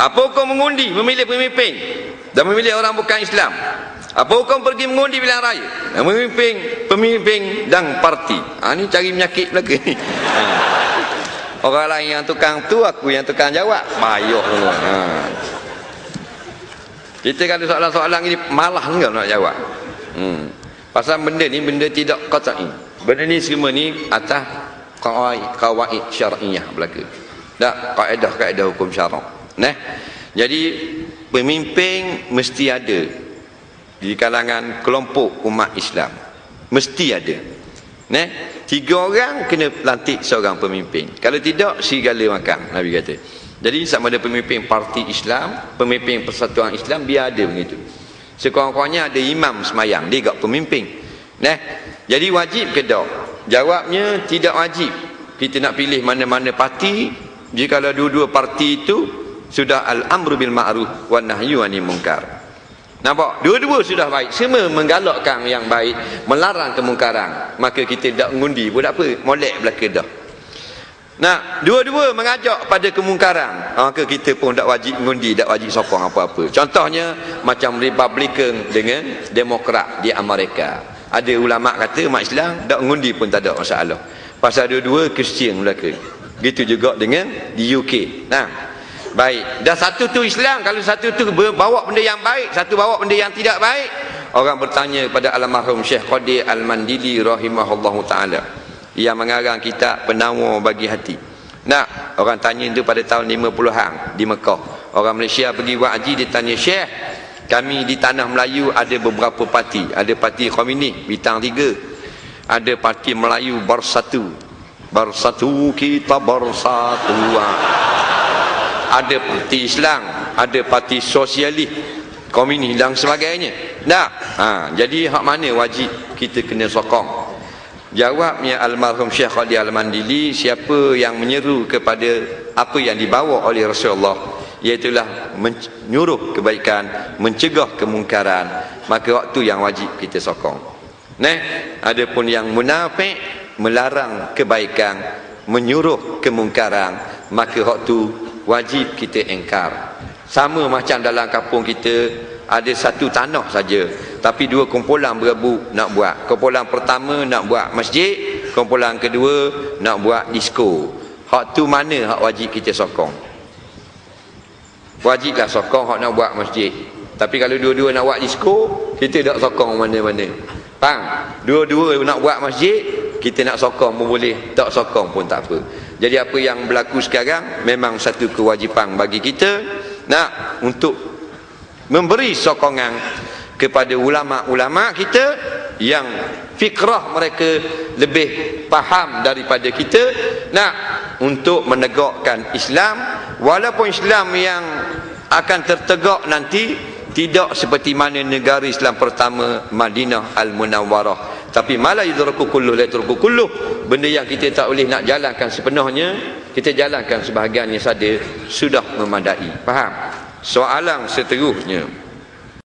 Apa hukum mengundi, memilih pemimpin dan memilih orang bukan Islam? Apa hukum pergi mengundi pilihan raya dan memimpin pemimpin dan parti? Ni cari penyakit belaka ni. Orang lain yang tukang tu, aku yang tukang jawab. Payuh semua. Kita kalau soalan-soalan ni malah enggak nak jawab. Pasal benda ni benda tidak qat'i. Benda ni semua ni atas qawaid syar'iyyah belaka. Tak kaedah-kaedah hukum syarak. Jadi pemimpin mesti ada di kalangan kelompok umat Islam. Mesti ada. 3 orang kena lantik seorang pemimpin. Kalau tidak, serigala makan, Nabi kata. Jadi sama ada pemimpin parti Islam, pemimpin persatuan Islam, biar ada begitu. Sekurang-kurangnya ada imam semayang, dia juga pemimpin. Jadi wajib ke tak? Jawabnya tidak wajib. Kita nak pilih mana-mana parti, jika dua-dua parti itu sudah al-amru bil ma'ruf wan nahyu 'anil munkar. Nampak? Dua-dua sudah baik. Semua menggalakkan yang baik, melarang kemungkaran. Maka kita tak mengundi pun tak apa. Molek belaka dah. Dua-dua mengajak pada kemungkaran. Maka kita pun tak wajib mengundi, tak wajib sokong apa-apa. Contohnya macam Republican dengan Demokrat di Amerika. Ada ulama kata umat Islam tak mengundi pun tak ada masalah. Pasal dua-dua Kristian belaka. Gitu juga dengan di UK. Baik. Dah satu tu Islam, kalau satu tu bawa benda yang baik, satu bawa benda yang tidak baik, orang bertanya kepada almarhum Syekh Qadir Al-Mandili rahimahullahu taala yang mengarang kitab Penawar Bagi Hati. Orang tanya itu pada tahun 50-an di Mekah. Orang Malaysia pergi buat haji, dia tanya, Syekh, kami di tanah Melayu ada beberapa parti. Ada parti Komunis bintang 3. Ada parti Melayu Bersatu. Bersatu kita bersatu. Ada parti Islam, ada parti Sosialis, Komunis dan sebagainya. Jadi hak mana wajib kita kena sokong? Jawabnya almarhum Syekh Qadir Al-Mandili, siapa yang menyeru kepada apa yang dibawa oleh Rasulullah, iaitulah menyuruh kebaikan, mencegah kemungkaran, maka waktu yang wajib kita sokong. Adapun yang munafik, melarang kebaikan, menyuruh kemungkaran, maka waktu wajib kita engkar. Sama macam dalam kampung kita ada satu tanah saja, tapi dua kumpulan berebut nak buat. Kumpulan pertama nak buat masjid, kumpulan kedua nak buat disko. Hak tu mana hak wajib kita sokong? Wajiblah sokong hak nak buat masjid. Tapi kalau dua-dua nak buat disko, kita tak sokong mana-mana. Faham? Dua-dua nak buat masjid, kita nak sokong pun boleh, tak sokong pun tak apa. Jadi apa yang berlaku sekarang memang satu kewajipan bagi kita untuk memberi sokongan kepada ulama-ulama kita yang fikrah mereka lebih faham daripada kita, untuk menegakkan Islam, walaupun Islam yang akan tertegak nanti tidak seperti mana negara Islam pertama Madinah Al-Munawwarah, tapi malah yudraku kulluh la yutruku kulluh. Benda yang kita tak boleh nak jalankan sepenuhnya, kita jalankan sebahagiannya saja, sudah memadai. Faham? Soalan seterusnya,